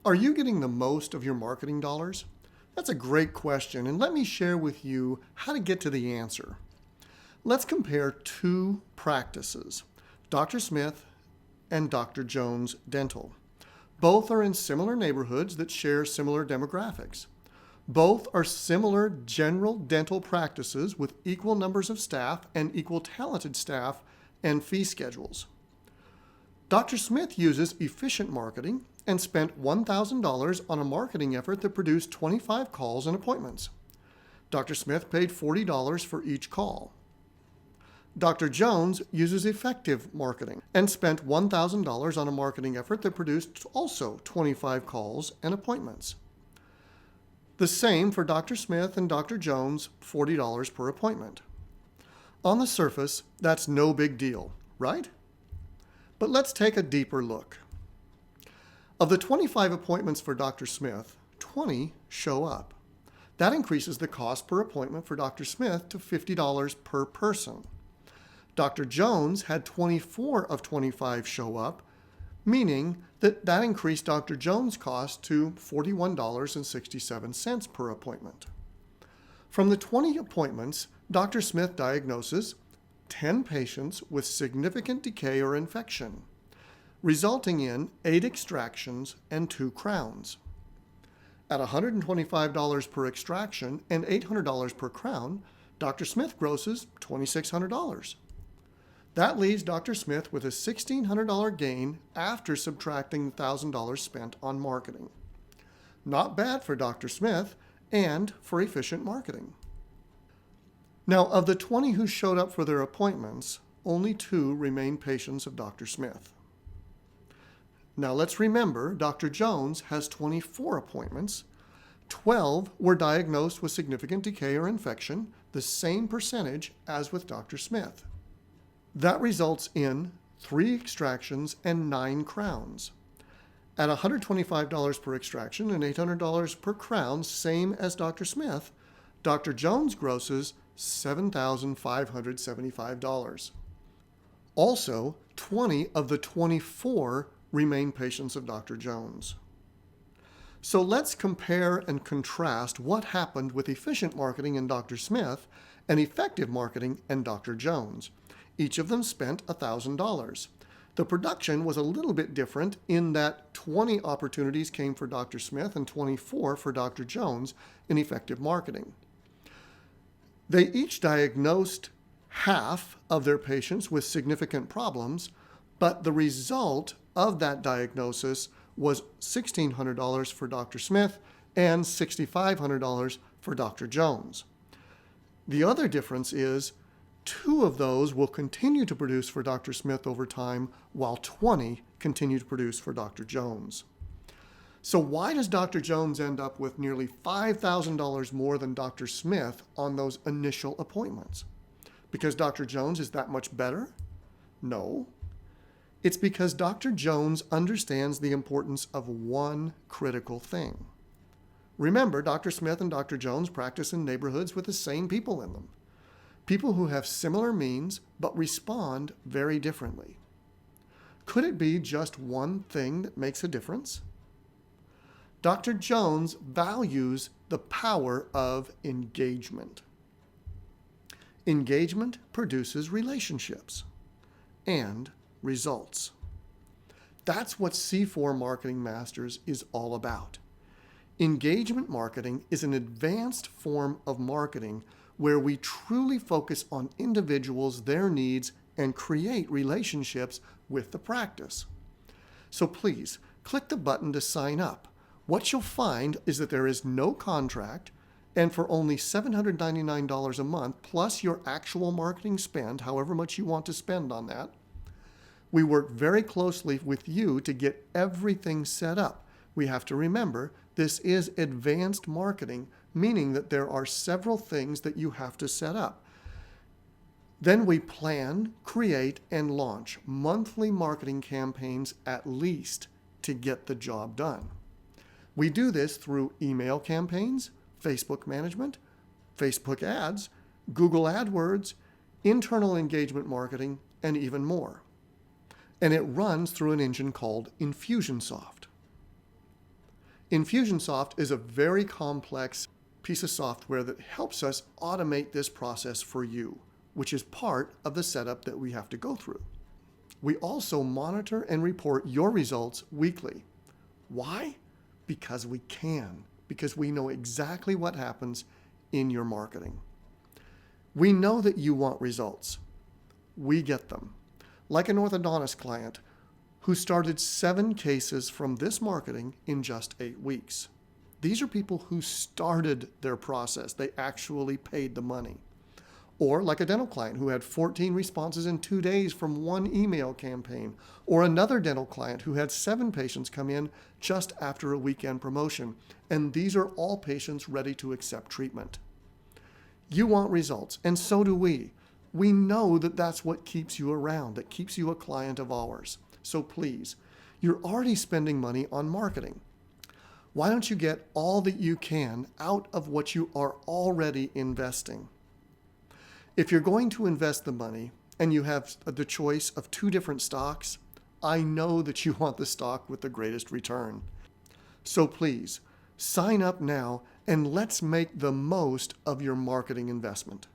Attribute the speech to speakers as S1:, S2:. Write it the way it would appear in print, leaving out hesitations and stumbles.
S1: Are you getting the most of your marketing dollars? That's a great question, and let me share with you how to get to the answer. Let's compare two practices, Dr. Smith and Dr. Jones Dental. Both are in similar neighborhoods that share similar demographics. Both are similar general dental practices with equal numbers of staff and equal talented staff and fee schedules. Dr. Smith uses efficient marketing and spent $1,000 on a marketing effort that produced 25 calls and appointments. Dr. Smith paid $40 for each call. Dr. Jones uses effective marketing and spent $1,000 on a marketing effort that produced also 25 calls and appointments. The same for Dr. Smith and Dr. Jones, $40 per appointment. On the surface, that's no big deal, right? But let's take a deeper look. Of the 25 appointments for Dr. Smith, 20 show up. That increases the cost per appointment for Dr. Smith to $50 per person. Dr. Jones had 24 of 25 show up, meaning that increased Dr. Jones' cost to $41.67 per appointment. From the 20 appointments, Dr. Smith diagnoses 10 patients with significant decay or infection, resulting in 8 extractions and 2 crowns. At $125 per extraction and $800 per crown, Dr. Smith grosses $2,600. That leaves Dr. Smith with a $1,600 gain after subtracting the $1,000 spent on marketing. Not bad for Dr. Smith and for efficient marketing. Now, of the 20 who showed up for their appointments, only 2 remain patients of Dr. Smith. Now, let's remember Dr. Jones has 24 appointments. 12 were diagnosed with significant decay or infection, the same percentage as with Dr. Smith. That results in 3 extractions and 9 crowns. At $125 per extraction and $800 per crown, same as Dr. Smith, Dr. Jones grosses $7,575. Also, 20 of the 24 remain patients of Dr. Jones. So let's compare and contrast what happened with efficient marketing in Dr. Smith and effective marketing in Dr. Jones. Each of them spent $1,000. The production was a little bit different in that 20 opportunities came for Dr. Smith and 24 for Dr. Jones in effective marketing. They each diagnosed half of their patients with significant problems, but the result of that diagnosis was $1,600 for Dr. Smith and $6,500 for Dr. Jones. The other difference is 2 of those will continue to produce for Dr. Smith over time, while 20 continue to produce for Dr. Jones. So why does Dr. Jones end up with nearly $5,000 more than Dr. Smith on those initial appointments? Because Dr. Jones is that much better? No. It's because Dr. Jones understands the importance of one critical thing. Remember, Dr. Smith and Dr. Jones practice in neighborhoods with the same people in them. People who have similar means but respond very differently. Could it be just one thing that makes a difference? Dr. Jones values the power of engagement. Engagement produces relationships and results. That's what C4 Marketing Masters is all about. Engagement marketing is an advanced form of marketing where we truly focus on individuals, their needs, and create relationships with the practice. So please, click the button to sign up. What you'll find is that there is no contract, and for only $799 a month, plus your actual marketing spend, however much you want to spend on that, we work very closely with you to get everything set up. We have to remember this is advanced marketing, meaning that there are several things that you have to set up. Then we plan, create, and launch monthly marketing campaigns at least to get the job done. We do this through email campaigns, Facebook management, Facebook ads, Google AdWords, internal engagement marketing, and even more. And it runs through an engine called Infusionsoft. Infusionsoft is a very complex piece of software that helps us automate this process for you, which is part of the setup that we have to go through. We also monitor and report your results weekly. Why? Because we can, because we know exactly what happens in your marketing. We know that you want results. We get them. Like an orthodontist client who started 7 cases from this marketing in just 8 weeks. These are people who started their process. They actually paid the money. Or like a dental client who had 14 responses in 2 days from one email campaign. Or another dental client who had 7 patients come in just after a weekend promotion. And these are all patients ready to accept treatment. You want results, and so do we. We know that that's what keeps you around, that keeps you a client of ours. So please, you're already spending money on marketing. Why don't you get all that you can out of what you are already investing? If you're going to invest the money and you have the choice of 2 different stocks, I know that you want the stock with the greatest return. So please, sign up now and let's make the most of your marketing investment.